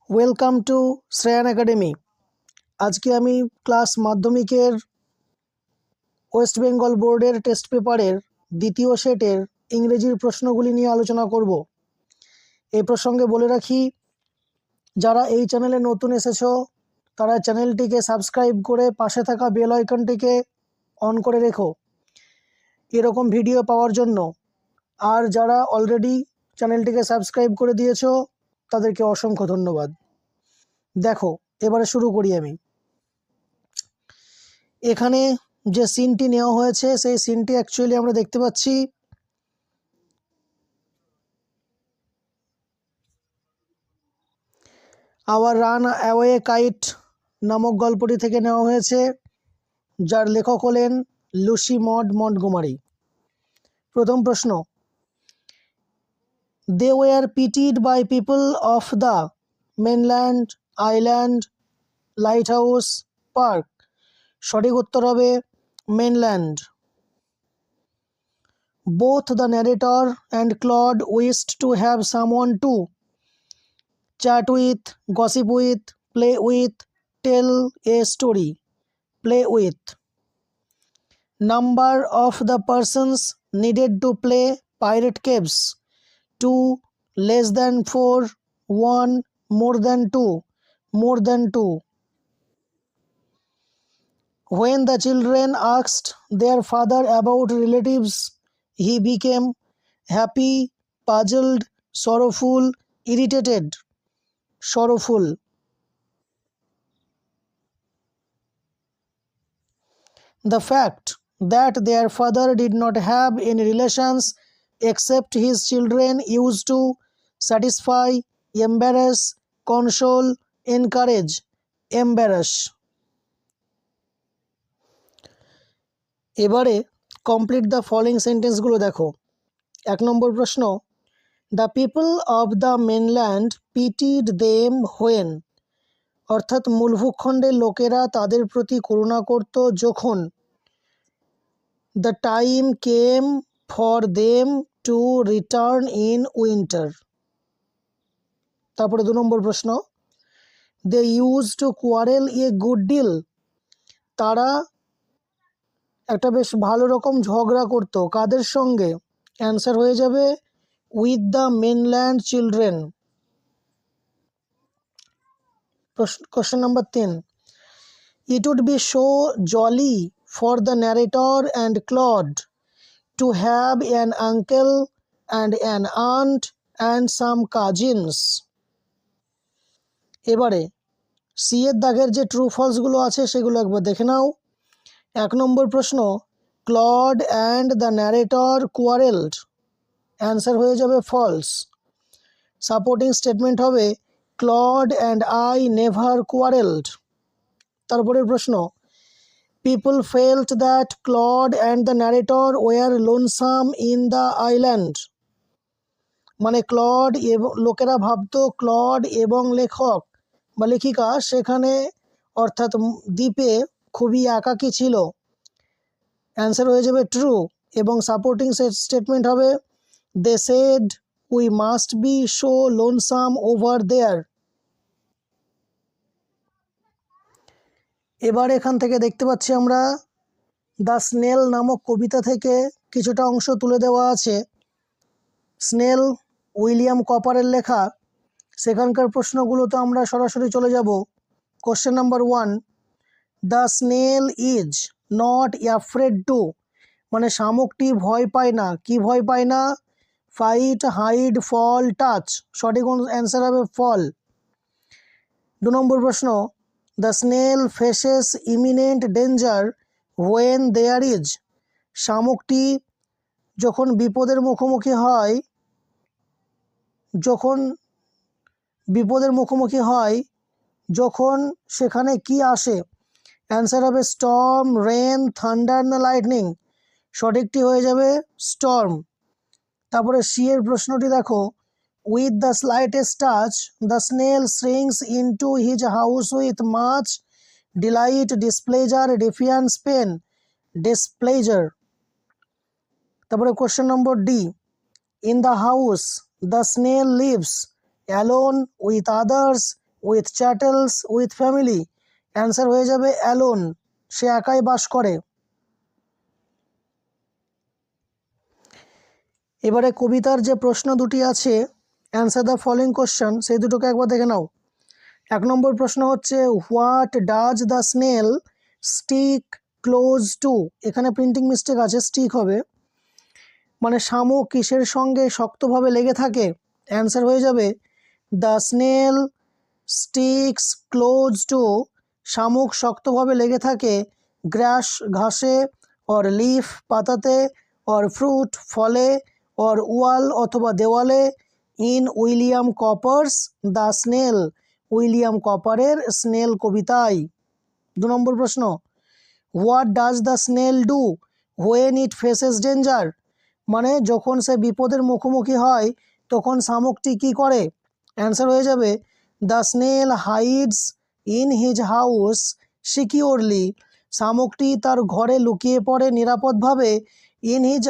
Welcome to Shreyan academy. আজকে আমি class মাধ্যমিকের ওয়েস্ট বেঙ্গল বোর্ডের টেস্ট পেপারের দ্বিতীয় সেটের ইংরেজির প্রশ্নগুলি নিয়ে আলোচনা করব। এই প্রসঙ্গে বলে রাখি, যারা এই চ্যানেলে নতুন এসেছো তারা চ্যানেলটিকে সাবস্ক্রাইব করে পাশে থাকা বেল আইকনটিকে অন করে রেখো এরকম ভিডিও পাওয়ার জন্য। আর যারা অলরেডি চ্যানেলটিকে সাবস্ক্রাইব করে দিয়েছো তাদেরকে অসংখ্য ধন্যবাদ। দেখো, এবারে শুরু করি আমি। এখানে যে সিনটি নেওয়া হয়েছে সেই সিনটি অ্যাকচুয়ালি আমরা দেখতে পাচ্ছি আওয়ার রান অ্যাওয়ে কাইট নামক গল্পটি থেকে নেওয়া হয়েছে, যার লেখক হলেন লুসি মড মন্টগোমারি। প্রথম প্রশ্ন, they were pitied by people of the mainland, island, lighthouse, park. সঠিক উত্তর হবে mainland. Both the narrator and Claude wished to have someone to chat with, gossip with, play with, tell a story. Play with. Number of the persons needed to play Pirate Caves: 2, less than 4, 1, more than 2, more than 2. When the children asked their father about relatives, he became happy, puzzled, sorrowful, irritated. Sorrowful. The fact that their father did not have any relations except his children used to satisfy, embarrass, console, encourage, embarrass. এবারে complete the following সেন্টেন্সগুলো দেখো। 1 নম্বর প্রশ্ন, the people of the mainland pitied them when. অর্থাৎ মূল ভূখণ্ডের লোকেরা তাদের প্রতি করুণা করত যখন the time came for them to return in winter. তারপরে 2 নম্বর প্রশ্ন, they use to quarrel a good deal. তারা একটা বেশ ভালো রকম ঝগড়া করতো কাদের সঙ্গে? অ্যান্সার হয়ে যাবে with the mainland children. Question number 3, it would be so jolly for the narrator and Claude to have an uncle and an aunt and some cousins. এবারে সি এর দাগের যে ট্রু ফলসগুলো আছে সেগুলো একবার দেখে নাও। 1 নম্বর প্রশ্ন, Claude and the narrator quarrelled. Answer হয়ে যাবে ফলস। সাপোর্টিং স্টেটমেন্ট হবে Claude and I never quarrelled. তারপরের প্রশ্ন, people felt that Claude and the narrator were lonesome in the island. মানে ক্লড এবং লোকেরা ভাবতো ক্লড এবং লেখক বা লেখিকা সেখানে অর্থাৎ দ্বীপে খুবই একাকী ছিল। অ্যান্সার হয়ে যাবে ট্রু। এবং সাপোর্টিং স্টেটমেন্ট হবে they said we must be so lonesome over there. এবার এখান থেকে দেখতে পাচ্ছি আমরা দ্য স্নেল নামক কবিতা থেকে কিছুটা অংশ তুলে দেওয়া আছে। স্নেল উইলিয়াম কপারের লেখা। সেখানকার প্রশ্নগুলো তো আমরা সরাসরি চলে যাব। Question number 1, the snail is not afraid to. মানে শামুকটি ভয় পায় না। কি ভয় পায় না? Fight, hide, fall, touch. সঠিক অ্যান্সার হবে ফল। 2 নম্বর প্রশ্ন, the snail faces imminent danger when there is. শামুকটি যখন বিপদের মুখোমুখি হয় যখন সেখানে কি আসে? অ্যান্সার হবে স্টর্ম, রেন, থান্ডার না লাইটনিং। সঠিকটি হয়ে যাবে স্টর্ম। তারপরে সি এর প্রশ্নটি দেখো, with the slightest touch the snail shrinks into his house with much delight, displeasure, defiance, pain. Displeasure. তারপরে question number D, in the house the snail lives alone, with others, with chattels with family, answer হয়ে যাবে alone, সে একাই বাস করে। এবারে কবিতার যে প্রশ্ন দুটি আছে, অ্যান্সার দ্য ফলোইং কোশ্চেন, সেই দুটোকে একবার দেখে নাও। 1 নম্বর প্রশ্ন হচ্ছে what does the snail stick close two, এখানে প্রিন্টিং মিস্টেক আছে, স্টিক হবে, মানে শামুক কিসের সঙ্গে শক্তভাবে লেগে থাকে, অ্যান্সার হয়ে যাবে the snail sticks close to, শামুক শক্তভাবে লেগে থাকে গ্রাস ঘাসে, অর লিফ পাতাতে, অর ফ্রুট ফলে, অর ওয়াল অথবা দেওয়ালে, in William Cowper's the snail, William কপারের স্নেল কবিতায়। 2 নম্বর প্রশ্ন what does the snail do when it faces danger, মানে যখন সে বিপদের মুখোমুখি হয় তখন শামুকটি কি করে, অ্যান্সার হয়ে যাবে the snail hides in his house securely, শামুকটি তার ঘরে লুকিয়ে পড়ে নিরাপদভাবে, ইন হিজ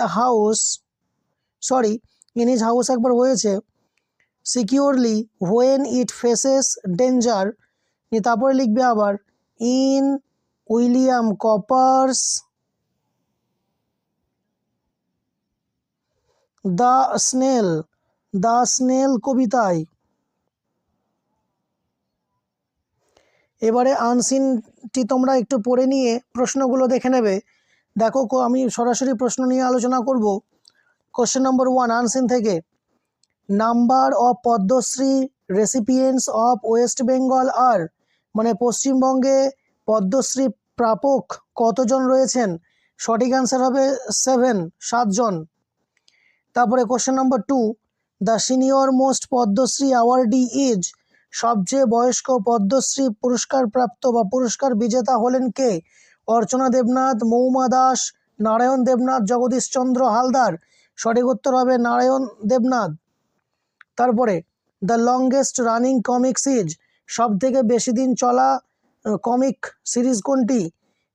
হাউস একবার হয়েছে, securely when it faces danger, তারপরে লিখবে আবার in William Cowper's the snail কবিতায়। এবারে আনসিনটি তোমরা একটু পড়ে নিয়ে প্রশ্নগুলো দেখে নেবে। দেখো আমি সরাসরি প্রশ্ন নিয়ে আলোচনা করব। কোশ্চেন নম্বর 1 আনসিন থেকে, number of Padmashri recipients of West Bengal আর, মানে পশ্চিমবঙ্গে পদ্মশ্রী প্রাপক কতজন রয়েছেন, সঠিক অ্যান্সার হবে 7 জন। তারপরে কোশ্চেন নম্বর 2 the senior most Padmashri awardee is, সবচেয়ে বয়স্ক পদ্মশ্রী পুরস্কার প্রাপ্ত বা পুরস্কার বিজেতা হলেন কে, অর্চনা দেবনাথ, মৌমা দাস, নারায়ণ দেবনাথ, জগদীশচন্দ্র হালদার, সঠিক উত্তর হবে নারায়ণ দেবনাথ। তারপরে the longest running comic series, সব থেকে বেশি দিন চলা কমিক সিরিজ কোনটি,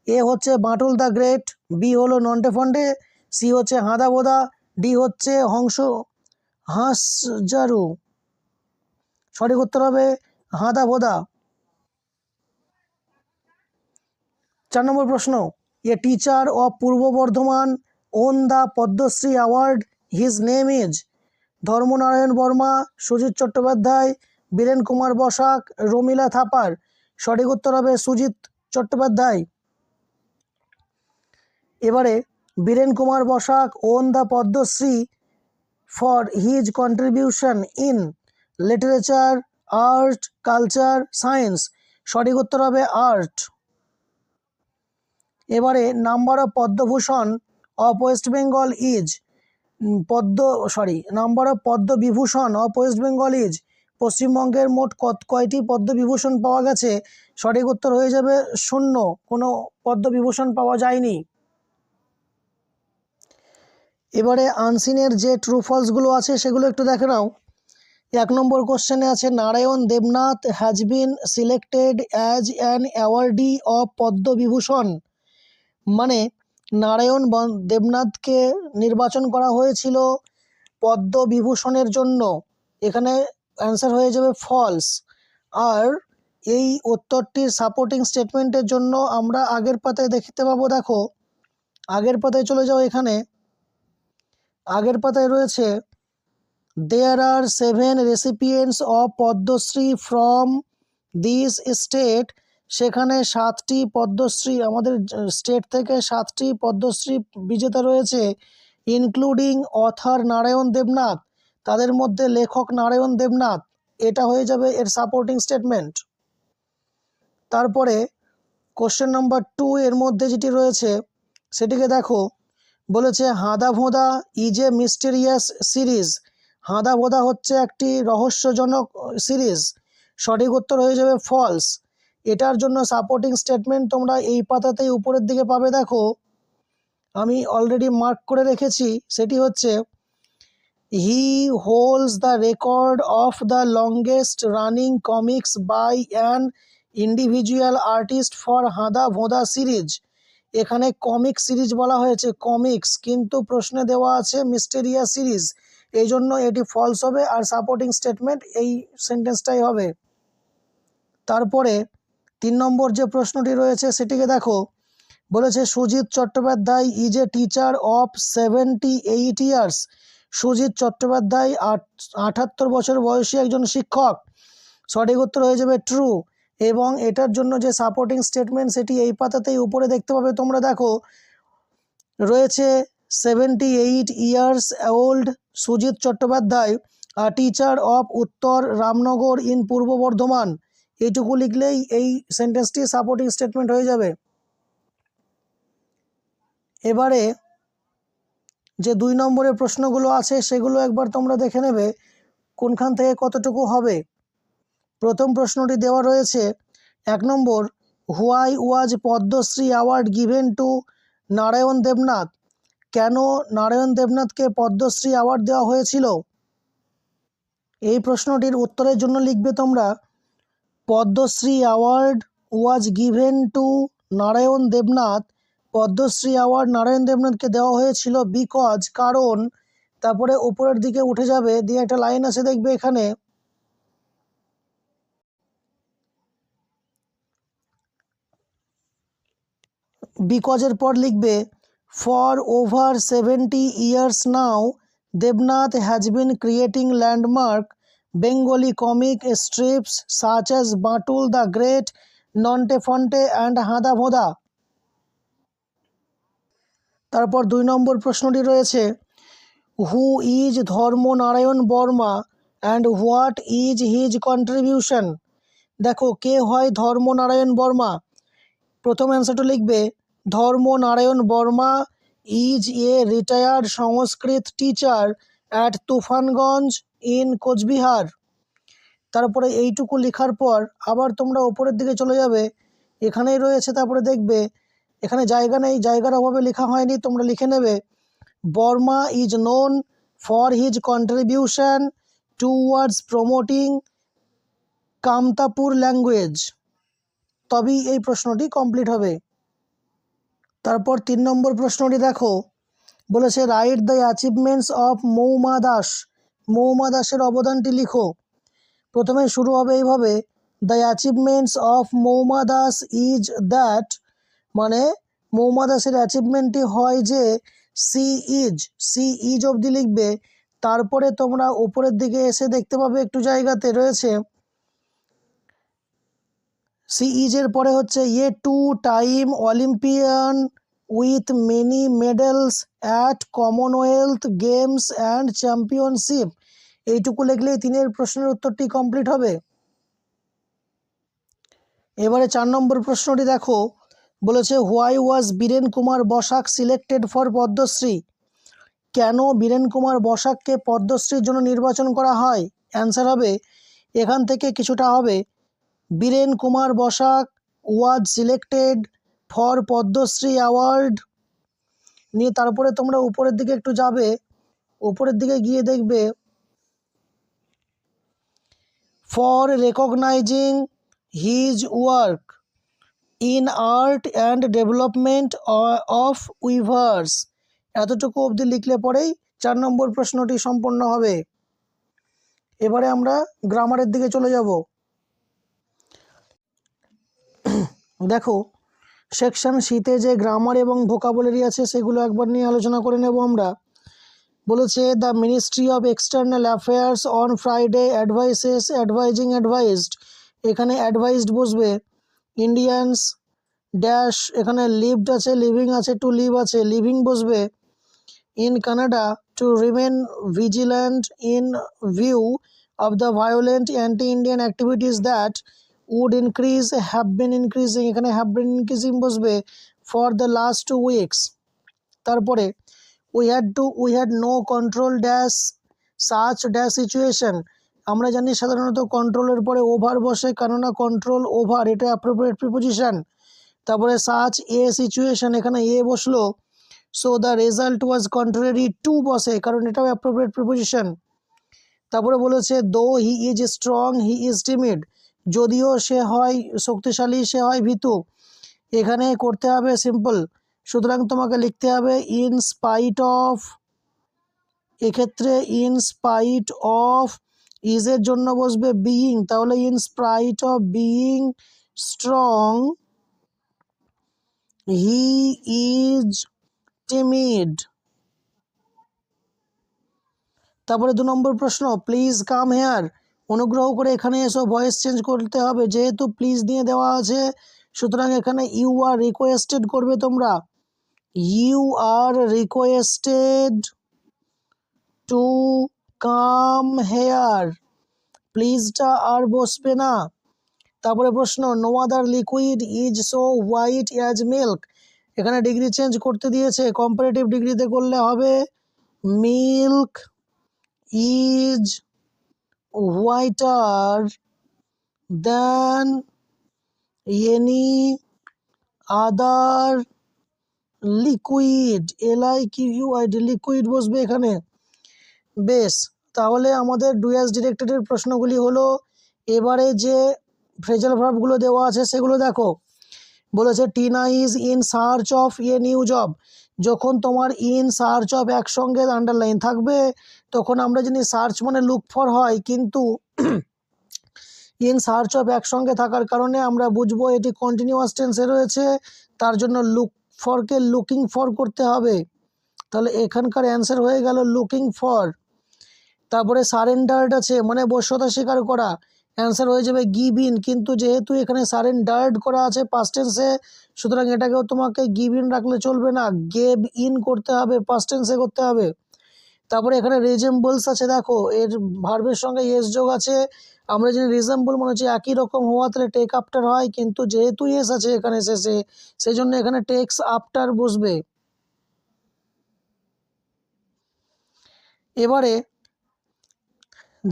এ হচ্ছে বাঁটুল দ্য গ্রেট, বি হলো নন্টে ফন্টে, সি হচ্ছে হাঁদা বোদা, ডি হচ্ছে হাঁসজারু, সঠিক উত্তর হবে হাঁদা বোদা। 4 নম্বর প্রশ্ন এ teacher of Purba Bardhaman won the Padmashri award, his name is, Dharmanarayan Barma, Sujit Chattopadhyay, Biren Kumar Basak, Romila Thapar, সঠিক উত্তর হবে সুজিত চট্টোপাধ্যায়। এবারে Biren Kumar Basak won the Padmashri for his contribution in literature, art, culture, science, সঠিক উত্তর হবে আর্ট। এবারে number of Padmabhushan of West Bengal is, number of Padmavibhushan of West Bengal is, পশ্চিমবঙ্গের মোট কয়টি পদ্মবিভূষণ পাওয়া গেছে, সঠিক উত্তর হয়ে যাবে 0, কোনো পদ্মবিভূষণ পাওয়া যায়নি। এবারে আনসিনের যে ট্রু ফলসগুলো আছে সেগুলো একটু দেখে নাও। 1 নম্বর কোশ্চেনে আছে Narayan Debnath has been selected as an awardee of Padma Vibhushan, মানে নারায়ণ দেবনাথকে নির্বাচন করা হয়েছিল পদ্মবিভূষণের জন্য, এখানে অ্যান্সার হয়ে যাবে ফলস। আর এই উত্তরটির সাপোর্টিং স্টেটমেন্টের জন্য আমরা আগের পাতায় দেখতে পাবো, দেখো আগের পাতায় চলে যাও, এখানে আগের পাতায় রয়েছে there are 7 recipients of Padmashri from this state, সেখানে 7টি পদ্মশ্রী, আমাদের স্টেট থেকে 7টি পদ্মশ্রী বিজেতা রয়েছে, ইনক্লুডিং অথার নারায়ণ দেবনাথ, তাদের মধ্যে লেখক নারায়ণ দেবনাথ, এটা হয়ে যাবে এর সাপোর্টিং স্টেটমেন্ট। তারপরে কোশ্চেন নাম্বার 2 এর মধ্যে যেটি রয়েছে সেটিকে দেখো, বলেছে হাঁদা ভোঁদা ইজ এ মিস্টেরিয়াস সিরিজ, হাঁদা ভোঁদা হচ্ছে একটি রহস্যজনক সিরিজ, সঠিক উত্তর হয়ে যাবে ফলস। এটার জন্য সাপোর্টিং স্টেটমেন্ট তোমরা এই পাতাতেই উপরের দিকে পাবে, দেখো আমি অলরেডি মার্ক করে রেখেছি, সেটি হচ্ছে he holds the record of the longest running comics by an individual artist for Handa Bhonda series, এখানে কমিক সিরিজ বলা হয়েছে কমিক্স, কিন্তু প্রশ্নে দেওয়া আছে মিস্টেরিয়াস সিরিজ, এই জন্য এটি ফলস হবে, আর সাপোর্টিং স্টেটমেন্ট এই সেন্টেন্সটাই হবে। তারপরে 3 নম্বর যে প্রশ্নটি রয়েছে সেটিকে দেখো, বলেছে Sujit Chattopadhyay is a teacher of 78 years. Sujit Chattopadhyay 78 বছর বয়সী একজন শিক্ষক। সঠিক উত্তর হয়ে যাবে ট্রু। এবং এটার জন্য যে সাপোর্টিং স্টেটমেন্ট সেটি এই পাতাতেই উপরে দেখতে পাবে তোমরা, দেখো রয়েছে 78 years old Sujit Chattopadhyay teacher of উত্তর রামনগর ইন পূর্ব বর্ধমান। এইটুকু লিখলেই এই সেন্টেন্সটি সাপোর্টিং স্টেটমেন্ট হয়ে যাবে। এবারে যে 2 নম্বরের প্রশ্নগুলো আছে সেগুলো একবার তোমরা দেখে নেবে কোনখান থেকে কতটুকু হবে। প্রথম প্রশ্নটি দেওয়া রয়েছে 1 number, why was Padmashri award given to Narayan Debnath. কেন নারায়ণ দেবনাথকে পদ্মশ্রী অ্যাওয়ার্ড দেওয়া হয়েছিল? এই প্রশ্নটির উত্তরের জন্য লিখবে তোমরা, Padmashri award was given to Narayan Debnath. Padmashri award Narayan দেবনাথকে দেওয়া হয়েছিল বিকজ, কারণ, তারপরে উপরের দিকে উঠে যাবে, দিয়ে একটা লাইন আছে দেখবে এখানে, বিকজের পর লিখবে for over 70 years now Debnath has been creating landmark Bengali comic strips such as Bantul the great, Nonte Fonte and Handa Bhonda. তারপর 2 নম্বর প্রশ্নটি রয়েছে, who is Dharmanarayan Barma and what is his contribution. দেখো কে হয় ধর্মনারায়ণ বর্মা। প্রথম অ্যান্সারটা লিখবে, Dharmanarayan Barma is a retired Sanskrit teacher at Tufanganj in Cooch Behar. তারপরে এইটুকু লেখার পর আবার তোমরা উপরের দিকে চলে যাবে, এখানেই রয়েছে, তারপরে দেখবে এখানে জায়গা নেই, জায়গার অভাবে লেখা হয়নি, তোমরা লিখে নেবে Barma is known for his contribution towards promoting Kamtapur language. তবেই এই প্রশ্নটি কমপ্লিট হবে। তারপর 3 নম্বর প্রশ্নটি দেখো, বলেছে রাইট দ্য অ্যাচিভমেন্টস অফ মৌমা দাস। মৌমা দাসের অবদানটি লিখো। প্রথমে শুরু হবে এইভাবে, the achievements of Mouma Das is that, মানে মৌমা দাসের অ্যাচিভমেন্টটি হয় যে সি ইজ অবধি লিখবে। তারপরে তোমরা উপরের দিকে এসে দেখতে পাবে একটু জায়গাতে রয়েছে সি ইজের পরে হচ্ছে এ 2 time Olympian with many medals at Commonwealth games and championship. এইটুকু লিখলেই 3 প্রশ্নের উত্তরটি কমপ্লিট হবে। এবারে 4 নম্বর প্রশ্নটি দেখো, বলেছে why was Biren Kumar Basak selected for Padmashri. কেন বীরেন কুমার বসাককে পদ্মশ্রীর জন্য নির্বাচন করা হয়? অ্যান্সার হবে, এখান থেকে কিছুটা হবে, Biren Kumar Basak was selected for Padmashri award, নিয়ে তারপরে তোমরা উপরের দিকে একটু যাবে, উপরের দিকে গিয়ে দেখবে for recognising his work in art and development of weavers. এতটুকু অবধি লিখলে পরেই 4 নম্বর প্রশ্নটি সম্পন্ন হবে। এবারে আমরা গ্রামারের দিকে চলে যাব। দেখো সেকশন সিতে যে গ্রামার এবং ভোকাবুলারি আছে সেগুলো একবার নিয়ে আলোচনা করে নেব আমরা। বলেছে the ministry of external affairs on Friday advises advising advised. এখানে অ্যাডভাইসড বসবে, ইন্ডিয়ানস ড্যাশ, এখানে লিভড আছে, লিভিং আছে, টু লিভ আছে, লিভিং বসবে। In Canada to remain vigilant in view of the violent anti Indian activities that would increase have been increasing, এখানে have been increasing বসবে for the last 2 weeks। তারপরে we had no control dash such dash situation। আমরা জানি সাধারণত কন্ট্রোলের পরে over বসে, কেননা কন্ট্রোল ওভার এটা অ্যাপ্রোপ্রিয়েট প্রিপোজিশন। তারপরে such a situation, এখানে এ বসলো, so the result was contrary to বসে, কারণ এটাও অ্যাপ্রোপ্রিয়েট প্রিপোজিশন। তারপরে বলেছে দো he is strong he is timid, যদিও সে হয় শক্তিশালী সে হয় ভীতু। এখানে করতে হবে সিম্পল, সুতরাং তোমাকে লিখতে হবে ইন স্পাইট অফ, এক্ষেত্রে ইন স্পাইট অফ ইজ এর জন্য বসবে বিইং, তাহলে in Sprite of being strong he is timid. তারপরে 2 নম্বর প্রশ্ন, প্লিজ কাম হেয়ার, অনুগ্রহ করে এখানে এসো, ভয়েস চেঞ্জ করতে হবে, যেহেতু প্লিজ দিয়ে দেওয়া আছে সুতরাং এখানে ইউ আর রিকোয়েস্টেড করবে তোমরা, you are requested to come here, প্লিজটা আর বসবে না। তারপরে প্রশ্ন, no other liquid is so white as milk, এখানে ডিগ্রি চেঞ্জ করতে দিয়েছে, কম্পারেটিভ ডিগ্রিতে করলে হবে milk is whiter than any other liquid, LIQUID, liquid বসবে এখানে। বেশ, তাহলে আমাদের ডুয়াস ডিরেক্টেডের প্রশ্নগুলি হলো। এবারে যে ফ্রেজাল ভার্বগুলো দেওয়া আছে সেগুলো দেখো। বলেছে Tina is in search of a new job, যখন তোমার ইন সার্চ অফ একসঙ্গে আন্ডারলাইন থাকবে তখন আমরা জানি সার্চ মানে লুক ফর হয়, কিন্তু ইন সার্চ অফ একসঙ্গে থাকার কারণে আমরা বুঝবো এটি কন্টিনিউয়াস টেন্সে রয়েছে, তার জন্য লুক ফরকে লুকিং ফর করতে হবে, তাহলে এখানকার অ্যান্সার হয়ে গেল লুকিং ফর। তারপরে সারেন্ডার্ড আছে মানে বশ্যতা স্বীকার করা, অ্যান্সার হয়ে যাবে গিভ ইন, কিন্তু যেহেতু এখানে সারেন্ডার্ড করা আছে পাস্ট টেন্সে সুতরাং এটাকেও তোমাকে গিভ ইন রাখলে চলবে না, গেভ ইন করতে হবে, পাস্ট টেন্সে করতে হবে। তারপরে এখানে রিজেম্বলস আছে, দেখো এর ভার্বের সঙ্গে এস যোগ আছে, আমরা জানি রিজেম্বল মনে হচ্ছে একই রকম হওয়া, তাহলে টেক আফটার হয়, কিন্তু যেহেতু এস আছে এখানে শেষে সেই জন্য এখানে টেক্স আফটার বসবে। এবারে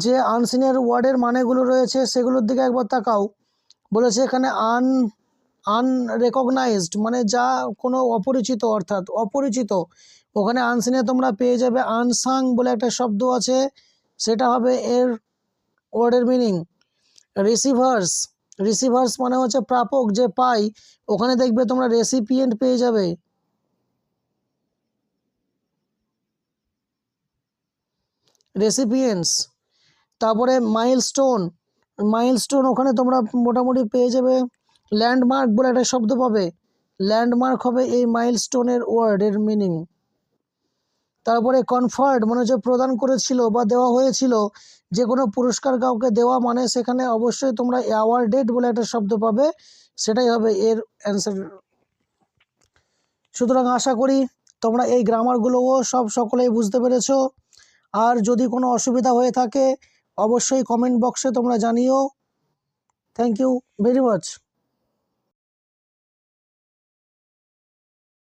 যে আনসিনের ওয়ার্ডের মানেগুলো রয়েছে সেগুলোর দিকে একবার তাকাও। বলেছে এখানে আনরেকগনাইজড মানে যা কোনো অপরিচিত, অর্থাৎ অপরিচিত, ওখানে আনসিনে তোমরা পেয়ে যাবে আনসাং বলে একটা শব্দ আছে, সেটা হবে এর ওয়ার্ডের মিনিং। রিসিভার্স মানে হচ্ছে প্রাপক, যে পাই, ওখানে দেখবে তোমরা রেসিপিয়েন্ট পেয়ে যাবে। রেসিপিয়েন্টস। তারপরে মাইলস্টোন ওখানে তোমরা মোটামুটি পেয়ে যাবে ল্যান্ডমার্ক বলে একটা শব্দ পাবে, ল্যান্ডমার্ক হবে এই মাইলস্টোনের ওয়ার্ডের মিনিং। তারপরে কনফার্ড মানে হচ্ছে প্রদান করেছিল বা দেওয়া হয়েছিল, যে কোনো পুরস্কার কাউকে দেওয়া মানে সেখানে অবশ্যই তোমরা অ্যাওয়ার্ডেড বলে একটা শব্দ পাবে, সেটাই হবে এর অ্যান্সার। সুতরাং আশা করি তোমরা এই গ্রামারগুলোও সকলেই বুঝতে পেরেছো, আর যদি কোনো অসুবিধা হয়ে থাকে অবশ্যই কমেন্ট বক্সে তোমরা জানিও। Thank you very much.